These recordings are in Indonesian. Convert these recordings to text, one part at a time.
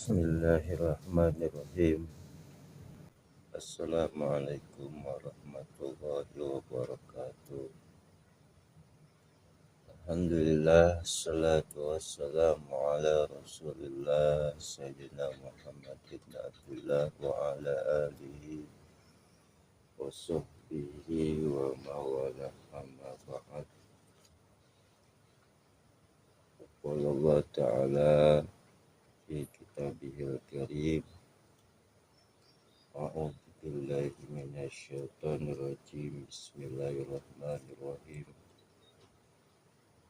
Bismillahirrahmanirrahim. Assalamualaikum warahmatullahi wabarakatuh. Alhamdulillah, salatu wassalamu ala rasulillah Sayyidina Muhammad ibn Abdullah wa ala alihi wa sahbihi wa mawala amma ba'd. Qala Allah Ta'ala fi kitabihil karim. A'udzu billahi minasyaitonir rajim. Bismillahirrahmanirrahim.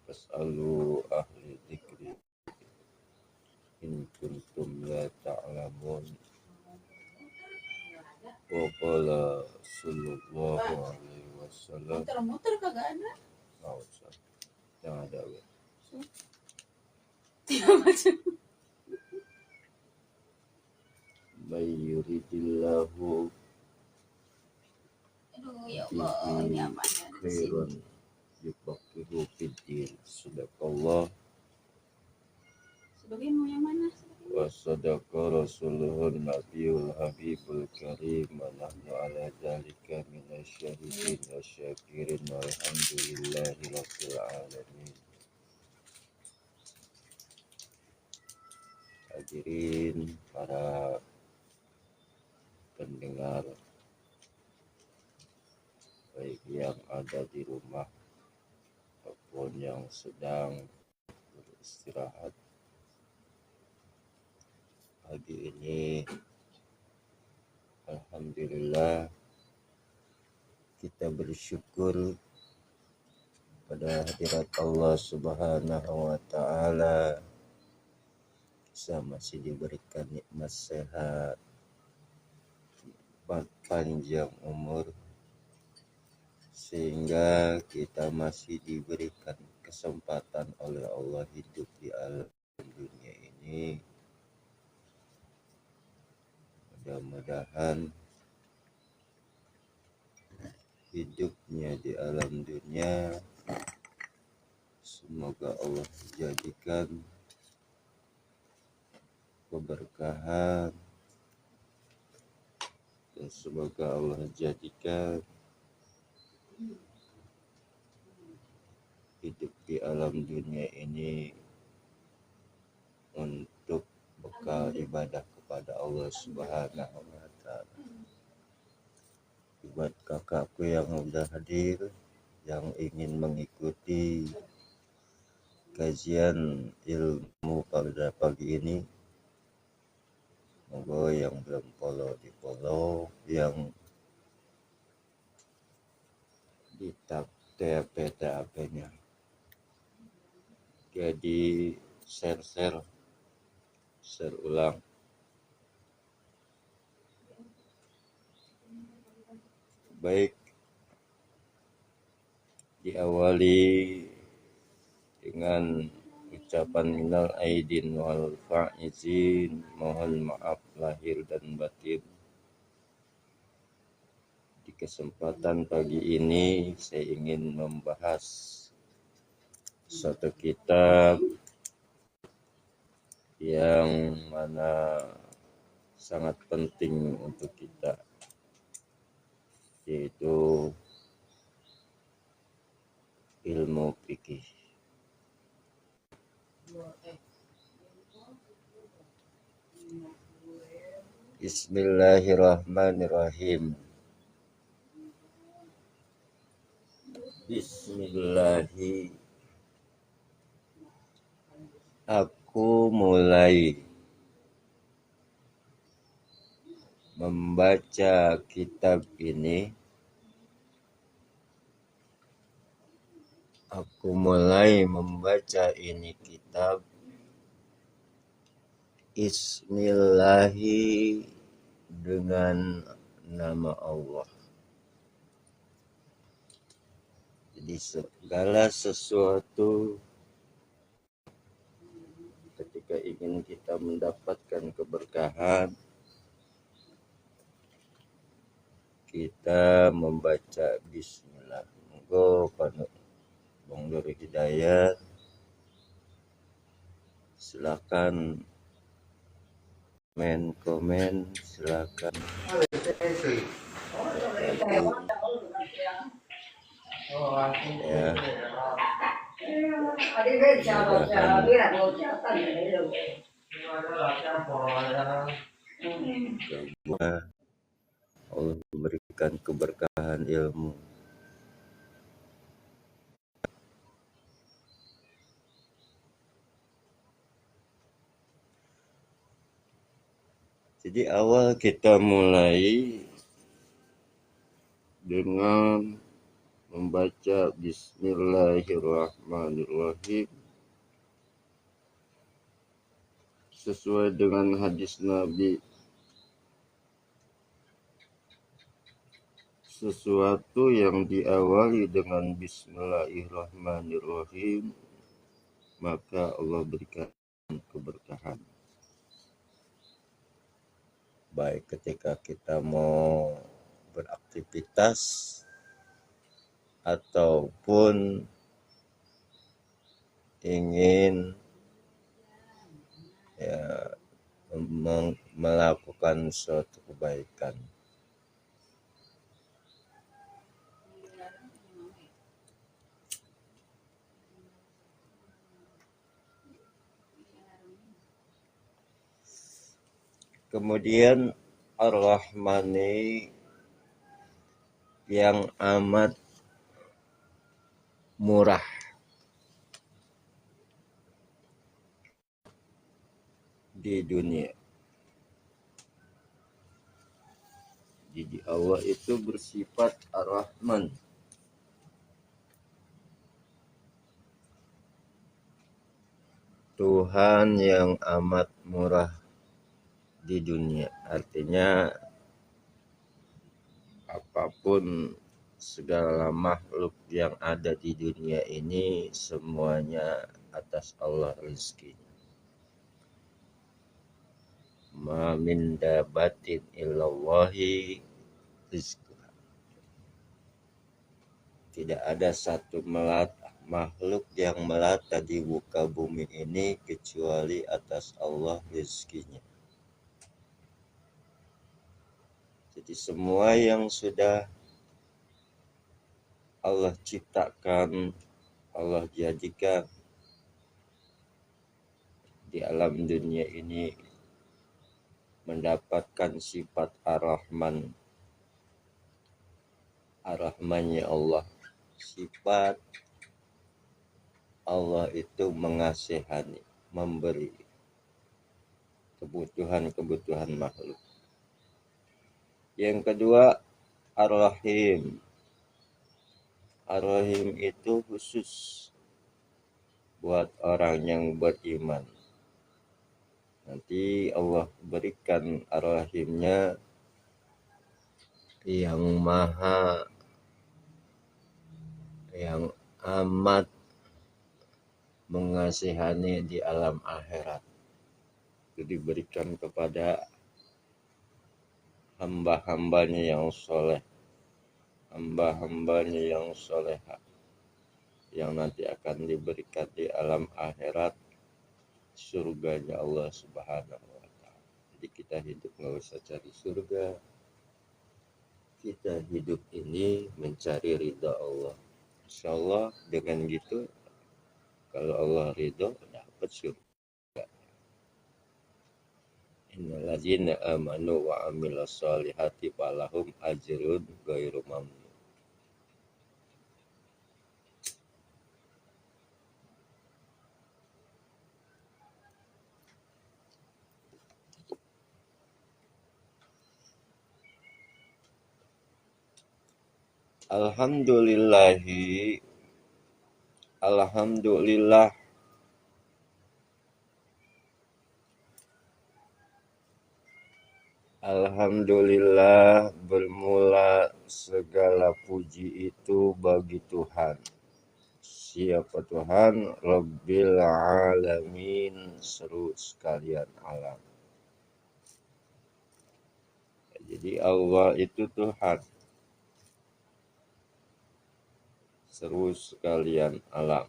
Fas'alu ahli dzikri in kuntum la ta'lamun. Wa qala sallallahu alaihi wasallam. Muter-muter kagak ada. Enggak usah. Yang ada. Bayyuridillahu Aduh ya Allah, ini apanya ada di sini. khairan yufaqihu fiddin. Sadaqallah Sebagian mau yang mana? wa sadaqa rasuluhun nabiyul habibul karim wa nahnu ala dzalika minasyahidin wa syakirin walhamdulillahi rabbil alamin. Hadirin para pendengar, baik yang ada di rumah maupun yang sedang beristirahat. Pagi ini alhamdulillah kita bersyukur pada hadirat Allah Subhanahu wa taala, kita masih diberikan nikmat sehat, panjang umur, sehingga kita masih diberikan kesempatan oleh Allah hidup di alam dunia ini. Mudah-mudahan hidupnya di alam dunia semoga Allah jadikan keberkahan, dan semoga Allah jadikan hidup di alam dunia ini untuk bekal ibadah kepada Allah Subhanahu wa taala. Buat kakakku yang sudah hadir, yang ingin mengikuti kajian ilmu pada pagi ini, monggo yang belum follow di follow, yang di tap TP-nya. Jadi share ulang. Baik, diawali dengan ucapan minal aidin wal faizin, mohon maaf lahir dan batin. Di kesempatan pagi ini saya ingin membahas satu kitab yang mana sangat penting untuk kita, yaitu ilmu fikih. Bismillahirrahmanirrahim. Bismillahi, aku mulai membaca kitab ini. Aku mulai membaca ini kitab Bismillahi, dengan nama Allah. Jadi segala sesuatu ketika ingin kita mendapatkan keberkahan, kita membaca Bismillah. Monggo Pak Bang Nur Hidayat, silakan komen silakan. Ya, semoga Allah memberikan keberkahan ilmu. Jadi awal kita mulai dengan membaca Bismillahirrahmanirrahim sesuai dengan hadis Nabi. Sesuatu yang diawali dengan Bismillahirrahmanirrahim, maka Allah berikan keberkahan. Baik ketika kita mau beraktivitas ataupun ingin melakukan suatu kebaikan. Kemudian Ar-Rahmani yang amat murah. Di dunia. Jadi Allah itu bersifat Ar-Rahman. Tuhan yang amat murah di dunia. Artinya apapun segala makhluk yang ada di dunia ini semuanya atas Allah rezekinya. Ma min dabatin illallahi rizquha. Tidak ada satu makhluk yang melata di muka bumi ini kecuali atas Allah rezekinya. Jadi semua yang sudah Allah ciptakan, Allah jadikan di alam dunia ini mendapatkan sifat Ar-Rahman. Ar-Rahmannya Allah. Sifat Allah itu mengasihani, memberi kebutuhan-kebutuhan makhluk. Yang kedua, Ar-Rahim. Ar-Rahim itu khusus buat orang yang beriman. Nanti Allah berikan Ar-Rahimnya yang amat mengasihani di alam akhirat. Itu diberikan kepada hamba-hambanya yang soleh, hamba-hambanya yang soleha, yang nanti akan diberikan di alam akhirat surganya Allah Subhanahu wa Ta'ala. Jadi kita hidup nggak usah cari surga, kita hidup ini mencari ridha Allah. Insya Allah dengan gitu, kalau Allah ridho, dapat surga. Innal ladzina amanu wa amilus solihati falahum ajrun ghairu mamnun. Alhamdulillah bermula segala puji itu bagi Tuhan. Siapa Tuhan? Rabbil alamin, seru sekalian alam. Jadi Allah itu Tuhan, seru sekalian alam.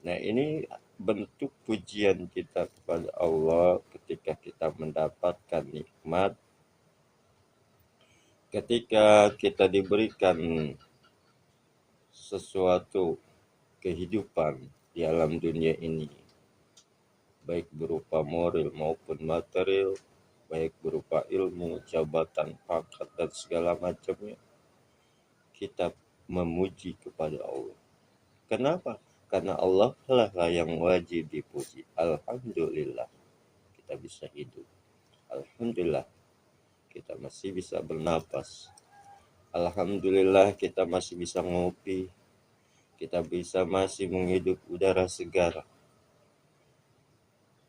Nah ini bentuk pujian kita kepada Allah ketika kita mendapatkan nikmat, ketika kita diberikan sesuatu kehidupan di alam dunia ini, baik berupa moral maupun material, baik berupa ilmu, jabatan, pangkat, dan segala macamnya, kita memuji kepada Allah. Kenapa? Karena Allah lah yang wajib dipuji. Alhamdulillah kita bisa hidup. Alhamdulillah kita masih bisa bernapas. Alhamdulillah kita masih bisa ngopi. Kita bisa masih menghidup udara segar.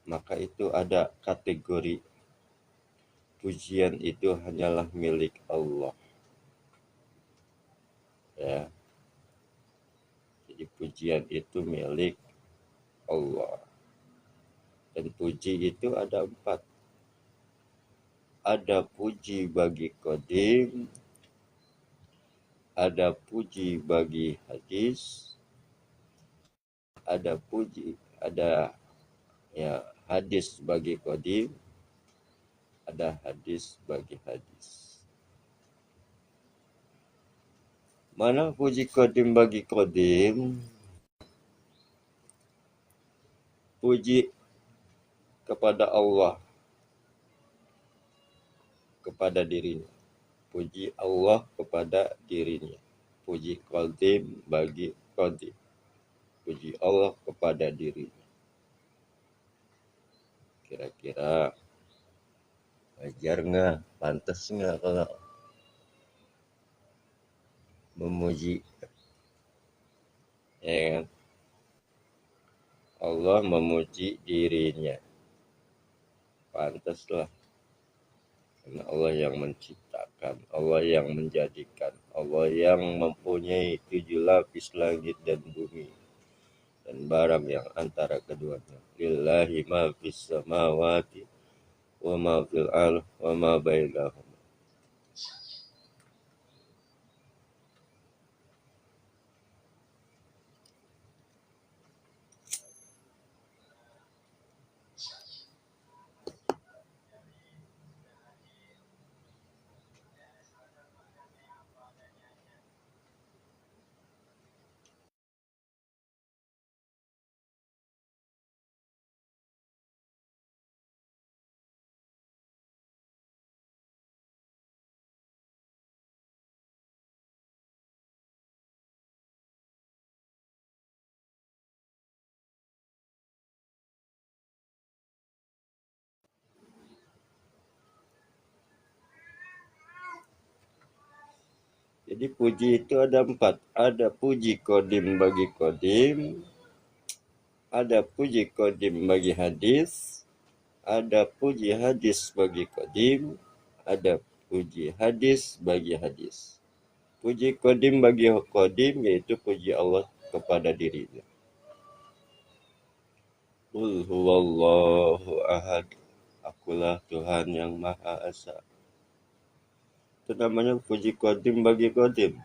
Maka itu ada kategori pujian itu hanyalah milik Allah. Ya. Jadi pujian itu milik Allah. Dan puji itu ada 4. Ada puji bagi qadim, ada puji bagi hadis, ada hadis bagi qadim, ada hadis bagi hadis. Mana puji qadim bagi qadim? Puji kepada Allah, kepada dirinya. Puji Allah kepada dirinya. Puji qadim bagi qadim. Puji Allah kepada dirinya. Kira-kira wajar nggak? Pantas nggak kalau memuji? Ya kan? Allah memuji dirinya. Pantaslah. Karena Allah yang menciptakan, Allah yang menjadikan, Allah yang mempunyai 7 lapis langit dan bumi dan barang yang antara keduanya. Lillahi ma fis samawati wa ma fil ardi wa ma bainahuma. Jadi puji itu ada 4. Ada puji qadim bagi qadim, ada puji qadim bagi hadis, ada puji hadis bagi qadim, ada puji hadis bagi hadis. Puji qadim bagi qadim yaitu puji Allah kepada dirinya. Qul huwallahu ahad. Akulah Tuhan yang Maha Esa. Itu namanya puji qadim bagi qadim.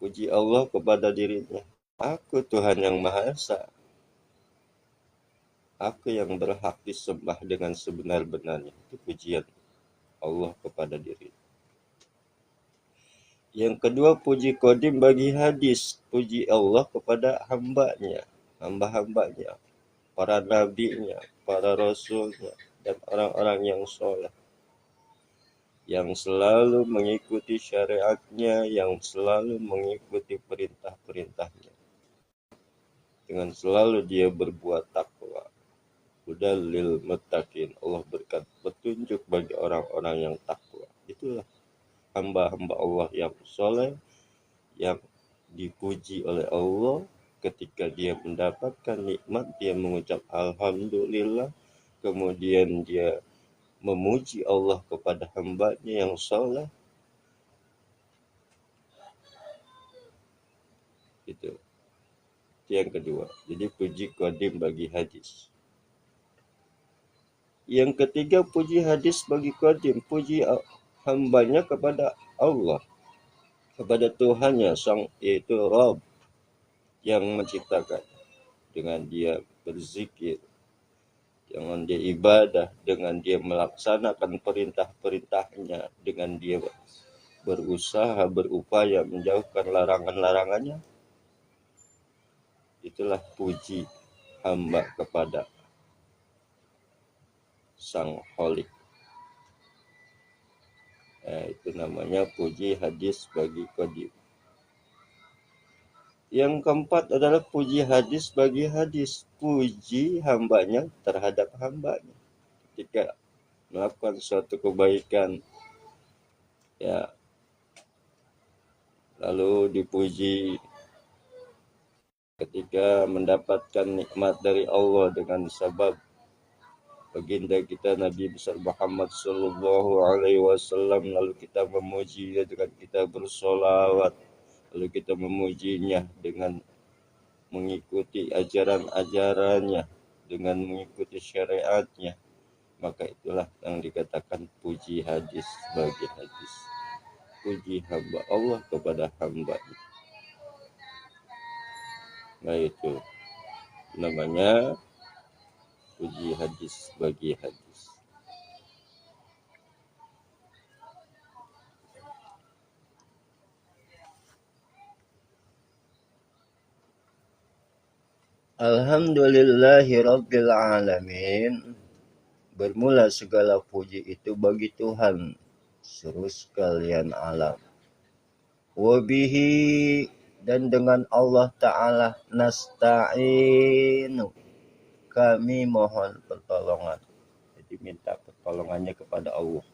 Puji Allah kepada dirinya. Aku Tuhan yang Maha Esa. Aku yang berhak disembah dengan sebenar-benarnya. Itu pujian Allah kepada dirinya. Yang kedua, puji qadim bagi hadis. Puji Allah kepada hambanya, hamba-hambanya, para nabinya, para rasulnya, dan orang-orang yang soleh, yang selalu mengikuti syariatnya, yang selalu mengikuti perintah-perintahnya, dengan selalu dia berbuat takwa. Hudal lil muttaqin. Allah berkat petunjuk bagi orang-orang yang takwa. Itulah hamba-hamba Allah yang soleh, yang dipuji oleh Allah. Ketika dia mendapatkan nikmat, dia mengucap Alhamdulillah. Kemudian dia memuji Allah kepada hambanya yang soleh. Itu yang kedua. Jadi puji qadim bagi hadis. Yang ketiga, puji hadis bagi qadim. Puji hambanya kepada Allah, kepada Tuhannya, yaitu Rabb yang menciptakan. dengan dia berzikir, dengan dia ibadah, dengan dia melaksanakan perintah-perintahnya, dengan dia berusaha, berupaya menjauhkan larangan-larangannya. Itulah puji hamba kepada Sang Kholik. Itu namanya puji hadis bagi qadim. Yang keempat adalah puji hadis bagi hadis. Puji hambanya terhadap hambanya. Ketika melakukan suatu kebaikan, ya, lalu dipuji ketika mendapatkan nikmat dari Allah dengan sebab baginda kita Nabi besar Muhammad sallallahu alaihi wasallam, lalu kita memujinya dengan kita bersolawat, lalu kita memujinya dengan mengikuti ajaran-ajarannya, dengan mengikuti syariatnya, maka itulah yang dikatakan puji hadis bagi hadis. Puji hamba Allah kepada hamba. Nah, itu namanya puji hadis bagi hadis. Alhamdulillahi rabbil alamin. Bermula segala puji itu bagi Tuhan seluruh sekalian alam. Wabihi, dan dengan Allah Ta'ala nasta'inu, kami mohon pertolongan. Jadi minta pertolongannya kepada Allah.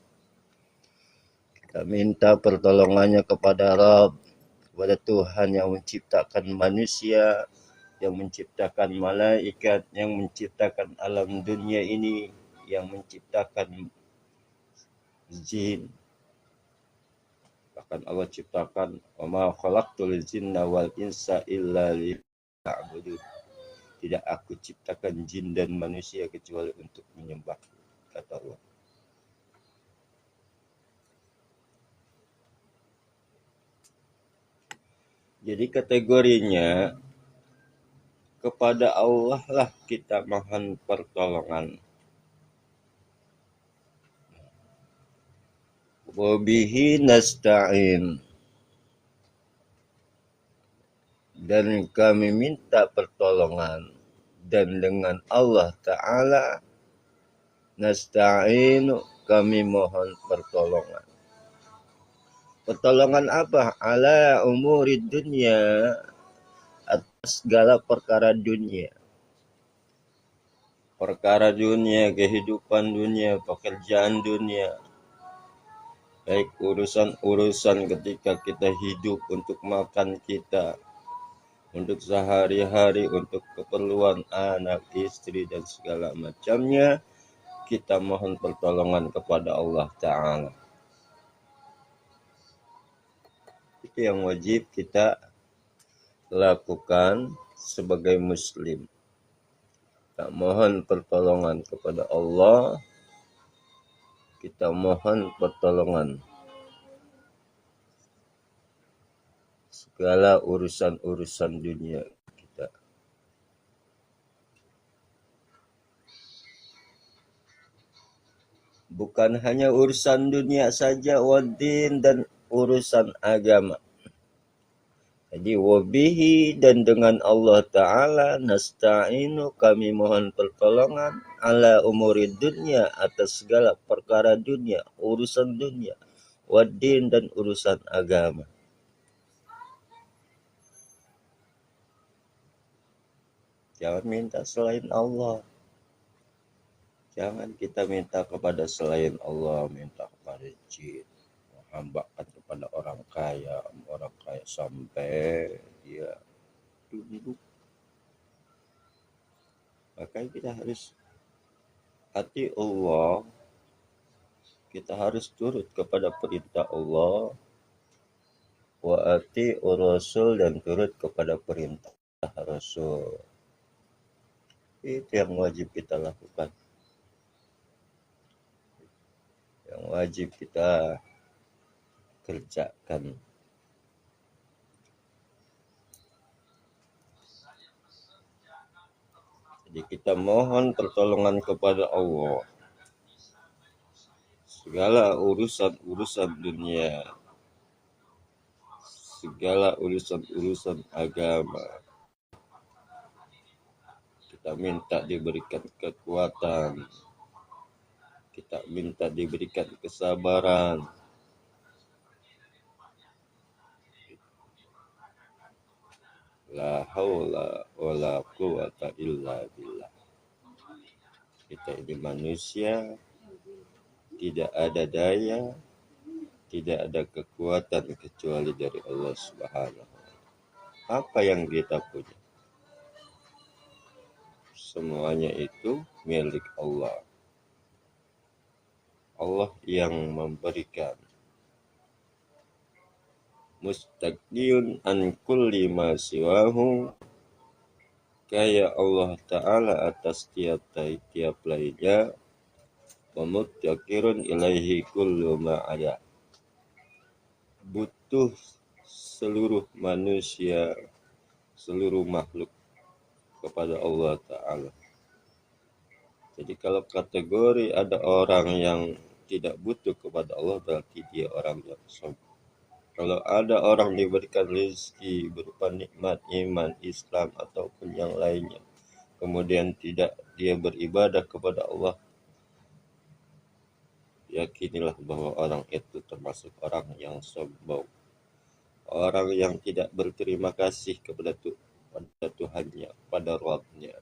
Kita minta pertolongannya kepada Rabb, kepada Tuhan yang menciptakan manusia, yang menciptakan malaikat, yang menciptakan alam dunia ini, yang menciptakan jin. Bahkan Allah ciptakan, wa ma khalaqtul jinna wal insa illa liya'budun. Tidak aku ciptakan jin dan manusia kecuali untuk menyembah, kata Allah. Jadi kategorinya kepada Allah lah kita mohon pertolongan. Wabihi nasta'in, dan kami minta pertolongan, dan dengan Allah Ta'ala nasta'in, kami mohon pertolongan. Pertolongan apa? Ala umuri dunia, atas segala perkara dunia. Perkara dunia, kehidupan dunia, pekerjaan dunia. Baik urusan-urusan ketika kita hidup, untuk makan kita, untuk sehari-hari, untuk keperluan anak, istri, dan segala macamnya, kita mohon pertolongan kepada Allah Ta'ala. Itu yang wajib kita lakukan sebagai muslim. Kita mohon pertolongan kepada Allah, kita mohon pertolongan segala urusan-urusan dunia kita. Bukan hanya urusan dunia saja, wadin, dan urusan agama. Jadi wabihi, dan dengan Allah Ta'ala nasta'inu, kami mohon pertolongan, ala umuri dunia, atas segala perkara dunia, urusan dunia, wadin, dan urusan agama. Jangan minta selain Allah. Jangan kita minta kepada selain Allah, minta kepada jin, menghambakan kepada orang kaya sampai dia tunduk. Maka kita harus hati Allah, kita harus turut kepada perintah Allah, wa ati Rasul, dan turut kepada perintah Rasul. Itu yang wajib kita lakukan, yang wajib kita kerjakan. Jadi kita mohon pertolongan kepada Allah. Segala urusan-urusan dunia, segala urusan-urusan agama, kita minta diberikan kekuatan, kita minta diberikan kesabaran. La haula wala quwata illa billah. Kita ini manusia, tidak ada daya, tidak ada kekuatan kecuali dari Allah Subhanahu wa Ta'ala. Apa yang kita punya? Semuanya itu milik Allah. Allah yang memberikan. Mustaqniun an kulli ma siwahu, kaya Allah Ta'ala atas tiap lainnya, wa muttaqirun ilaihi kullu ma ada. Butuh seluruh manusia, seluruh makhluk kepada Allah Ta'ala. Jadi kalau kategori ada orang yang tidak butuh kepada Allah, berarti dia orang yang sombong. Kalau ada orang diberikan rezeki berupa nikmat iman, Islam ataupun yang lainnya, kemudian tidak dia beribadah kepada Allah, yakinilah bahwa orang itu termasuk orang yang sombong. Orang yang tidak berterima kasih kepada Tuhannya, pada Rabb-Nya.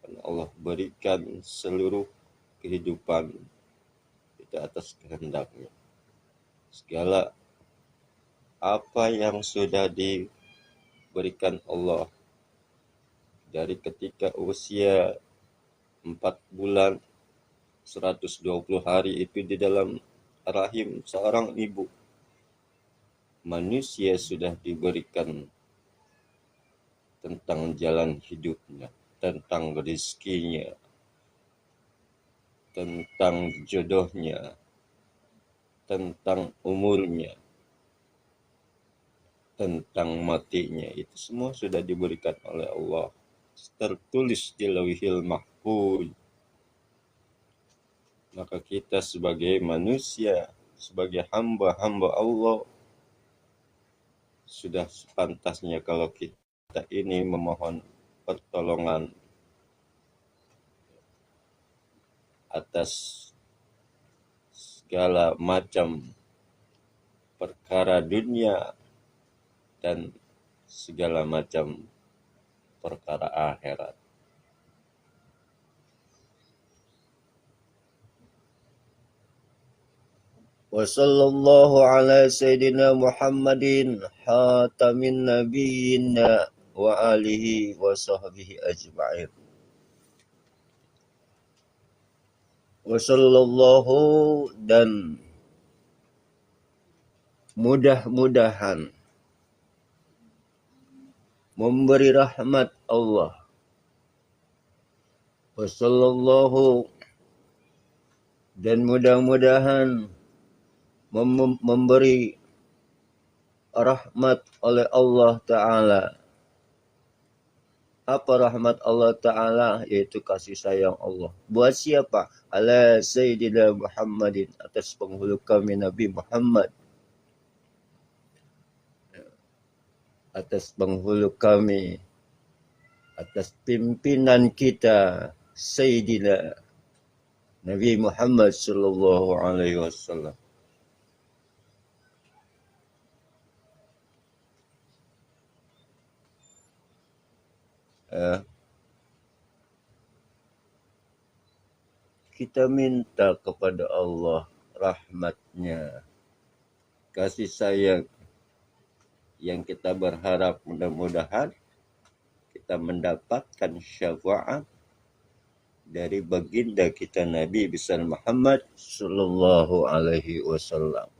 Karena Allah berikan seluruh kehidupan itu atas kehendaknya. Segala apa yang sudah diberikan Allah dari ketika usia 4 bulan 120 hari itu di dalam rahim seorang ibu, manusia sudah diberikan tentang jalan hidupnya, tentang rezekinya, tentang jodohnya, tentang umurnya, tentang matinya. Itu semua sudah diberikan oleh Allah, tertulis di Lauhil Mahfuz. Maka kita sebagai manusia, sebagai hamba-hamba Allah, sudah sepantasnya kalau kita ini memohon pertolongan atas segala macam perkara dunia dan segala macam perkara akhirat. Wa sallallahu ala sayyidina Muhammadin hatamin nabiyina wa alihi wa sahbihi ajma'in. Wa sallallahu, dan mudah-mudahan memberi rahmat Allah. Wa sallallahu, dan mudah-mudahan memberi rahmat oleh Allah Ta'ala. Apa rahmat Allah Ta'ala? Yaitu kasih sayang Allah. Buat siapa? Ala Sayyidina Muhammadin, atas penghulu kami Nabi Muhammad. Atas penghulu kami, atas pimpinan kita Sayyidina Nabi Muhammad sallallahu alaihi wasallam. Kita minta kepada Allah rahmatnya, kasih sayang, yang kita berharap mudah-mudahan kita mendapatkan syafaat dari baginda kita Nabi besar Muhammad sallallahu alaihi wasallam.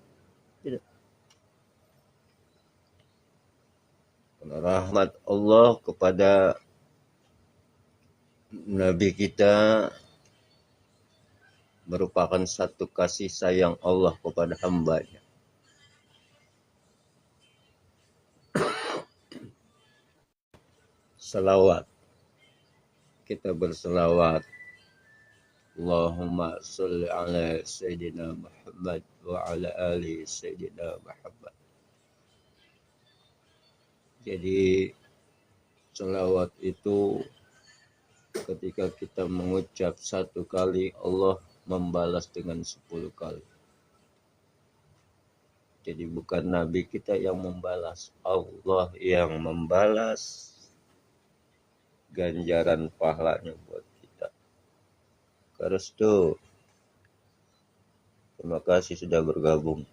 Rahmat Allah kepada Nabi kita merupakan satu kasih sayang Allah kepada hambanya. Salawat kita berselawat. Allahumma sholli ala Sayyidina Muhammad wa ala ali Sayyidina Muhammad. Jadi selawat itu ketika kita mengucap 1 kali, Allah membalas dengan 10 kali. Jadi bukan Nabi kita yang membalas, Allah yang membalas ganjaran pahalanya buat kita. Restu. Terima kasih sudah bergabung.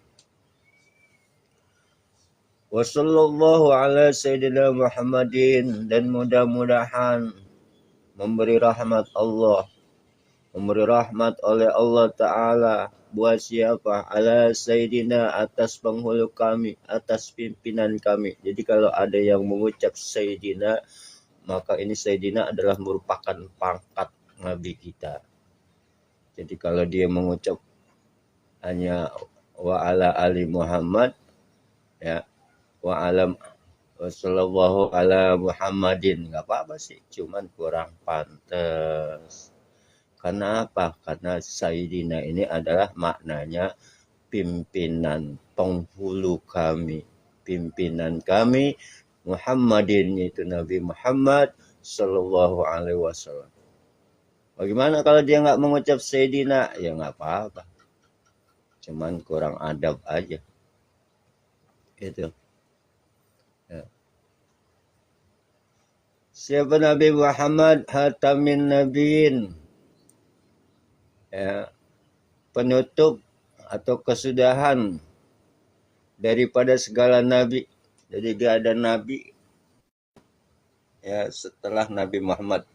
Wassallallahu ala Sayyidina Muhammadin, dan mudah-mudahan memberi rahmat Allah, memberi rahmat oleh Allah Ta'ala buat siapa? Ala Sayyidina, atas penghulu kami, atas pimpinan kami. Jadi kalau ada yang mengucap Sayyidina, maka ini Sayyidina adalah merupakan pangkat Nabi kita. Jadi kalau dia mengucap hanya wa ala ali Muhammad, ya, wa alam wassallallahu ala Muhammadin, nggak apa-apa sih, cuman kurang pantas. Karena apa? Karena Sayyidina ini adalah maknanya pimpinan, penghulu kami, pimpinan kami Muhammadin, itu Nabi Muhammad Sallallahu Alaihi Wasallam. Bagaimana kalau dia nggak mengucap Sayyidina? Ya nggak apa-apa, cuman kurang adab aja, gitu. Ya. Siapa Nabi Muhammad? Hatamin Nabiin, ya, penutup atau kesudahan daripada segala nabi. Jadi gak ada nabi, ya, setelah Nabi Muhammad.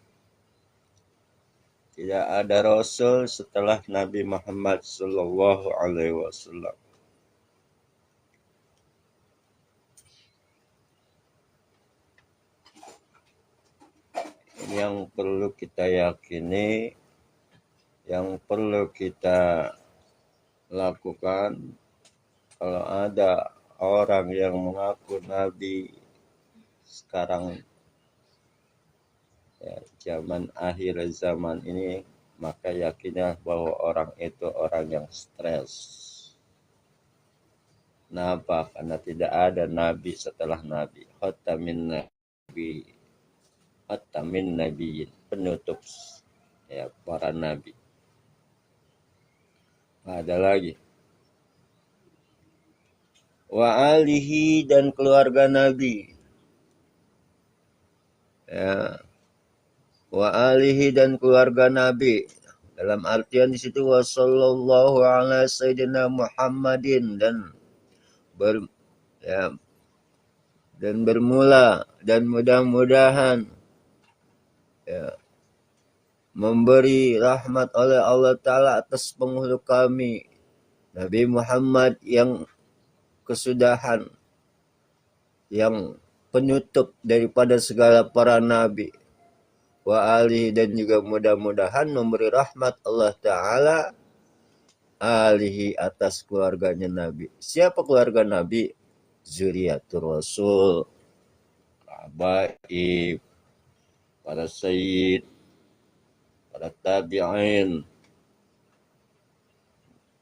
Tidak ada rasul setelah Nabi Muhammad Sallallahu Alaihi Wasallam. Ini yang perlu kita yakini, yang perlu kita lakukan. Kalau ada orang yang mengaku Nabi sekarang, ya, zaman akhir zaman ini, maka yakinlah bahwa orang itu orang yang stres. Kenapa? Karena tidak ada Nabi setelah Nabi. Khatamin Nabi, Khatamin Nabiin, penutup, ya, para Nabi. Ada lagi. Wa alihi, dan keluarga Nabi. Ya. Wa alihi, dan keluarga Nabi. Dalam artian di situ wa sallallahu ala Sayyidina Muhammadin, dan bermula dan mudah-mudahan, ya, memberi rahmat oleh Allah Ta'ala atas penghulu kami Nabi Muhammad yang kesudahan, yang penutup daripada segala para nabi. Wa alihi, dan juga mudah-mudahan memberi rahmat Allah Ta'ala alihi, atas keluarganya Nabi. Siapa keluarga Nabi? Zuriyatul Rasul, habaib, para sayyid, para tabi'in,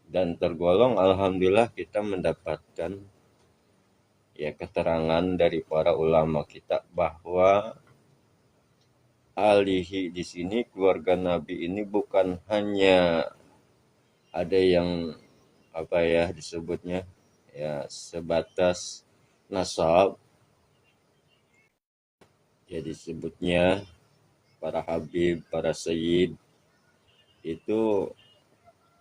dan tergolong alhamdulillah kita mendapatkan, ya, keterangan dari para ulama kita bahwa alihi di sini, keluarga Nabi ini, bukan hanya ada yang apa ya disebutnya, ya, sebatas nasab, ya, disebutnya para habib, para sayyid, itu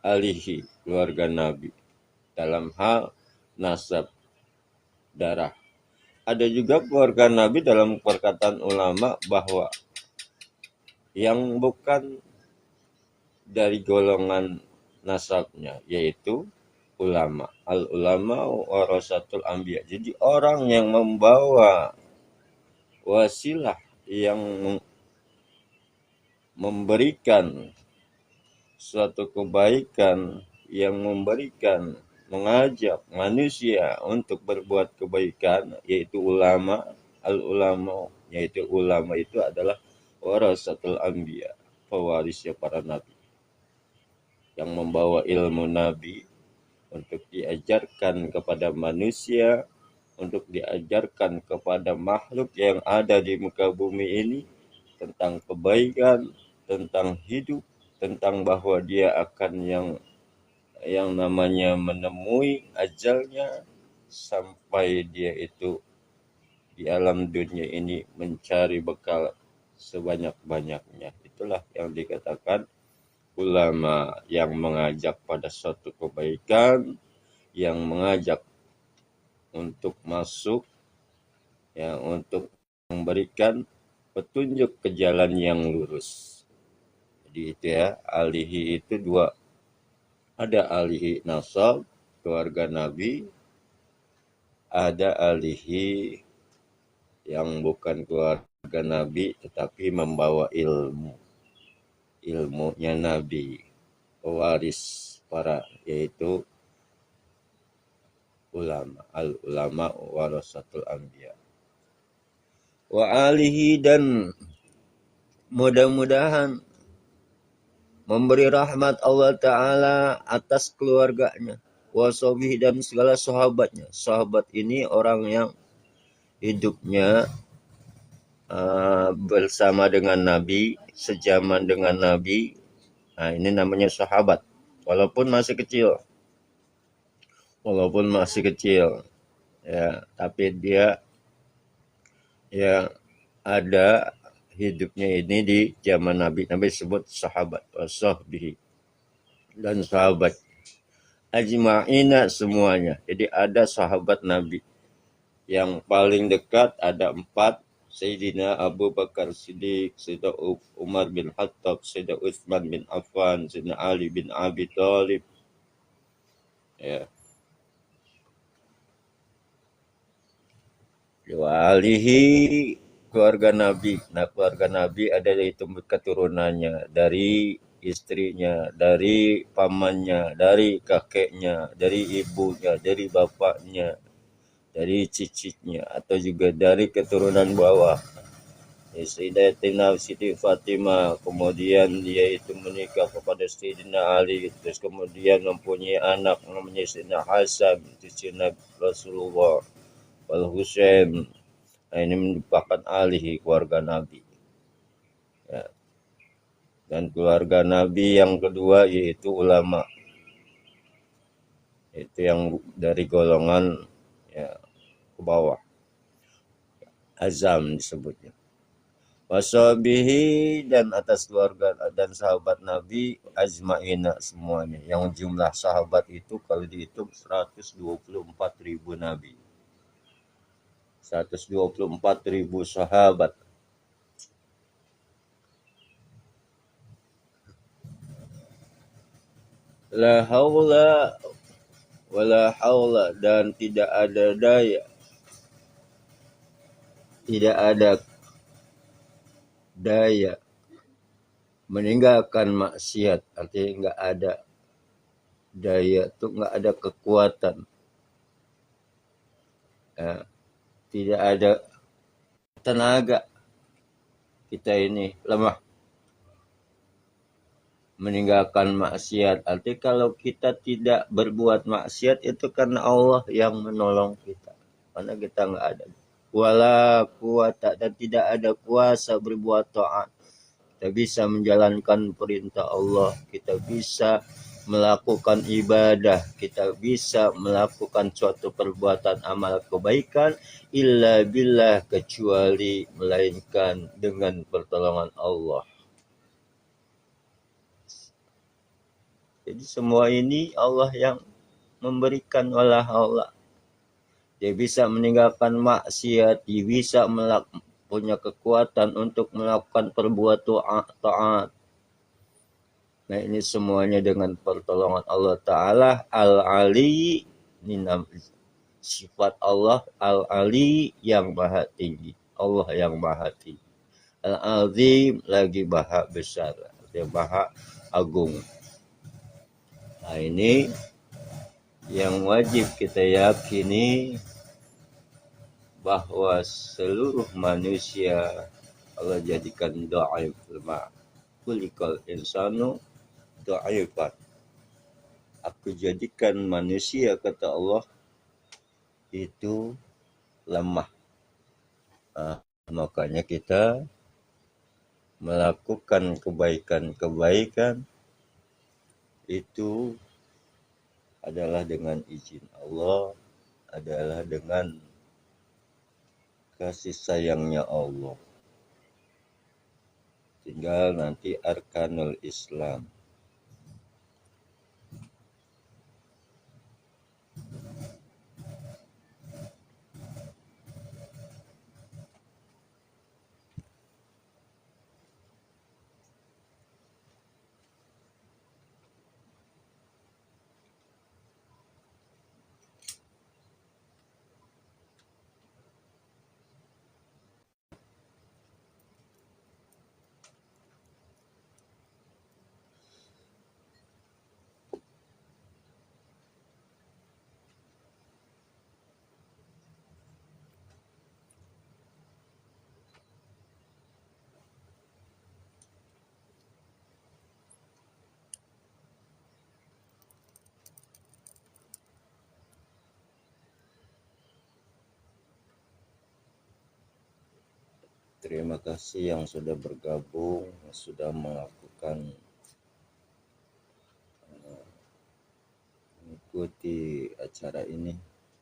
alihi, keluarga Nabi, dalam hal nasab, darah. Ada juga keluarga Nabi dalam perkataan ulama bahwa yang bukan dari golongan nasabnya, yaitu ulama. Al-ulama warasatul anbiya. Jadi orang yang membawa wasilah, yang memberikan suatu kebaikan, yang mengajak manusia untuk berbuat kebaikan, yaitu ulama. Al-ulama, yaitu ulama itu adalah warasatul anbiya, pewarisnya para nabi, yang membawa ilmu nabi untuk diajarkan kepada manusia, untuk diajarkan kepada makhluk yang ada di muka bumi ini tentang kebaikan, tentang hidup, tentang bahwa dia akan yang namanya menemui ajalnya, sampai dia itu di alam dunia ini mencari bekal sebanyak-banyaknya. Itulah yang dikatakan ulama yang mengajak pada suatu kebaikan, yang mengajak untuk masuk, ya, untuk memberikan petunjuk ke jalan yang lurus. Jadi itu ya, alihi itu dua. Ada alihi nasab, keluarga Nabi, ada alihi yang bukan keluarga Nabi tetapi membawa ilmunya Nabi, pewaris para, yaitu ulama. Al ulama warasatul anbiya. Wa alihi, dan mudah-mudahan memberi rahmat Allah Ta'ala atas keluarganya, wasobihi, dan segala sahabatnya. Sahabat ini orang yang hidupnya bersama dengan Nabi, sejaman dengan Nabi. Nah, ini namanya sahabat, walaupun masih kecil, ya, tapi dia ya ada hidupnya ini di zaman Nabi. Nabi sebut sahabat, wasahbihi, dan sahabat ajma'ina, semuanya. Jadi ada sahabat Nabi yang paling dekat ada 4: Sayyidina Abu Bakar Siddiq, Sayyidina Umar bin Khattab, Sayyidina Utsman bin Affan, Sayyidina Ali bin Abi Thalib, ya. Wa alihi, keluarga Nabi. Nah, keluarga Nabi ada itu keturunannya, dari istrinya, dari pamannya, dari kakeknya, dari ibunya, dari bapaknya, dari cicitnya, atau juga dari keturunan bawah. Sayyidatina Siti Fatimah, kemudian dia itu menikah kepada Sayyidina Ali, terus kemudian mempunyai anak namanya Sayyidina Hasan, cucu Rasulullah, wal Husain. Nah, ini merupakan alihi, keluarga Nabi, ya. Dan keluarga Nabi yang kedua yaitu ulama, itu yang dari golongan, ya, ke bawah, azam disebutnya. Wasabihi, dan atas keluarga dan sahabat Nabi ajma'ina, semuanya, yang jumlah sahabat itu kalau dihitung 124.000 Nabi, 124.000 sahabat. La haula wala haula, dan tidak ada daya, tidak ada daya meninggalkan maksiat. Artinya nggak ada daya tuh, nggak ada kekuatan, ya, tidak ada tenaga, kita ini lemah meninggalkan maksiat. Artinya kalau kita tidak berbuat maksiat itu karena Allah yang menolong kita, karena kita nggak ada wala kuwata, dan tidak ada kuasa berbuat taat. Kita bisa menjalankan perintah Allah, kita bisa melakukan ibadah, kita bisa melakukan suatu perbuatan amal kebaikan, illa billah, kecuali melainkan dengan pertolongan Allah. Jadi semua ini Allah yang memberikan, wala haula. Dia bisa meninggalkan maksiat, dia bisa punya kekuatan untuk melakukan perbuatan taat. Nah, ini semuanya dengan pertolongan Allah Ta'ala. Al-Ali, ini sifat Allah, Al-Ali, yang maha tinggi, Allah yang maha tinggi. Al-Azim, lagi maha besar, dia maha agung. Nah, ini yang wajib kita yakini, bahwa seluruh manusia Allah jadikan dhaif lemah. Kulikal insanu dhaifan. Aku jadikan manusia, kata Allah, itu lemah. Makanya kita melakukan kebaikan-kebaikan itu adalah dengan izin Allah, adalah dengan kasih sayangnya Allah. Tinggal nanti arkanul Islam. Terima kasih yang sudah bergabung, sudah melakukan mengikuti acara ini.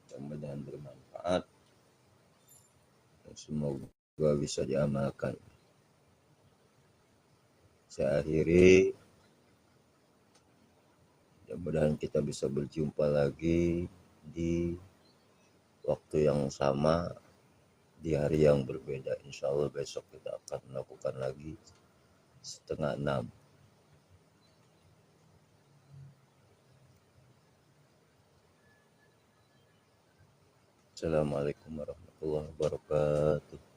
Mudah-mudahan bermanfaat dan semoga bisa diamalkan. Saya akhiri, mudah-mudahan kita bisa berjumpa lagi di waktu yang sama, di hari yang berbeda. Insya Allah besok kita akan melakukan lagi 5:30. Assalamualaikum warahmatullahi wabarakatuh.